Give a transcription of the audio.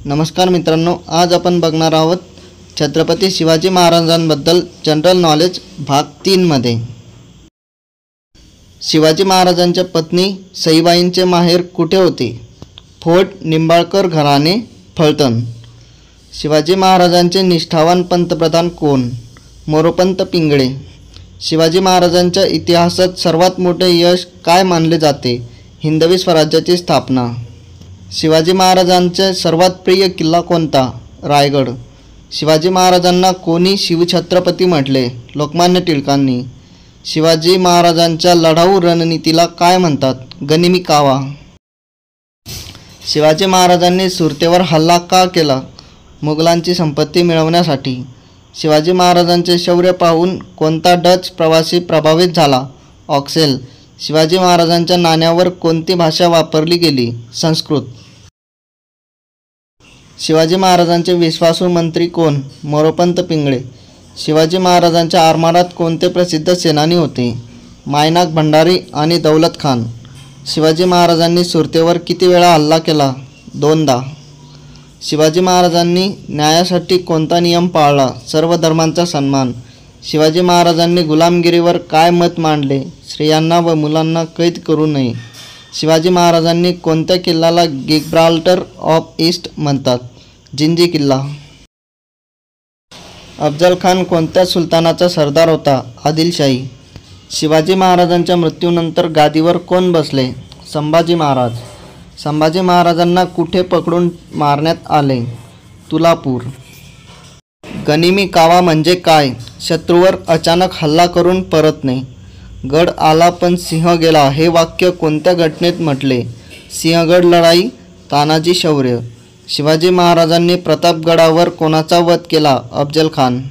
नमस्कार मित्रांनो, आज आपण बघणार आहोत छत्रपती शिवाजी महाराजांबद्दल जनरल नॉलेज भाग 3 मध्ये। शिवाजी महाराजांच्या पत्नी सईबाईंचे माहेर कुठे होते? फोर्ट निंबाळकर घराणे, फलटण। शिवाजी महाराजांचे निष्ठावान पंतप्रधान कोण? मोरोपंत पिंगळे। शिवाजी महाराजांच्या इतिहासात सर्वात मोठे यश काय मानले जाते? हिंदवी स्वराज्याची स्थापना। शिवाजी महाराजांचे सर्वात प्रिय किल्ला कोणता? रायगड। शिवाजी महाराजांना कोणी शिवछत्रपती म्हटले? लोकमान्य टिळकांनी। शिवाजी महाराजांच्या लढाऊ रणनीतीला काय म्हणतात? गनिमी कावा। शिवाजी महाराजांनी सुरतेवर हल्ला का केला? मुघलांची संपत्ती मिळवण्यासाठी। शिवाजी महाराजांचे शौर्य पाहून कोणता डच प्रवासी प्रभावित झाला? ऑक्सेल। शिवाजी महाराजांच्या नाण्यावर कोणती भाषा वापरली गेली? संस्कृत। शिवाजी महाराजांचे विश्वासू मंत्री कोण? मोरोपंत पिंगळे। शिवाजी महाराजांच्या आरमारात कोणते प्रसिद्ध सेनानी होते? मायनाक भंडारी आणि दौलत खान। शिवाजी महाराजांनी सुरतेवर किती वेळा हल्ला केला? 2दा। शिवाजी महाराजांनी न्यायासाठी कोणता नियम पाळला? सर्व धर्मांचा सन्मान। शिवाजी महाराजांनी गुलामगिरीवर काय मत मांडले? स्त्रियांना व मुलांना कैद करू नये। शिवाजी महाराजांनी कोणत्या किल्ल्याला गिब्राल्टर ऑफ ईस्ट म्हणतात? जिंजी किल्ला। अफजल खान कोणत्या सुलतानाचा सरदार होता? आदिलशाही। शिवाजी महाराजांच्या मृत्यूनंतर गादीवर कोण बसले? संभाजी महाराज। संभाजी महाराजांना कुठे पकडून मारण्यात आले? तुलापूर। गनिमी कावा म्हणजे काय? शत्रूवर अचानक हल्ला करून परतणे। गड आला पण सिंह गेला हे वाक्य कोणत्या घटनेत म्हटले? सिंहगड लढाई, तानाजी शौर्य। शिवाजी महाराजांनी प्रतापगडावर कोणाचा वध केला? अफजल खान।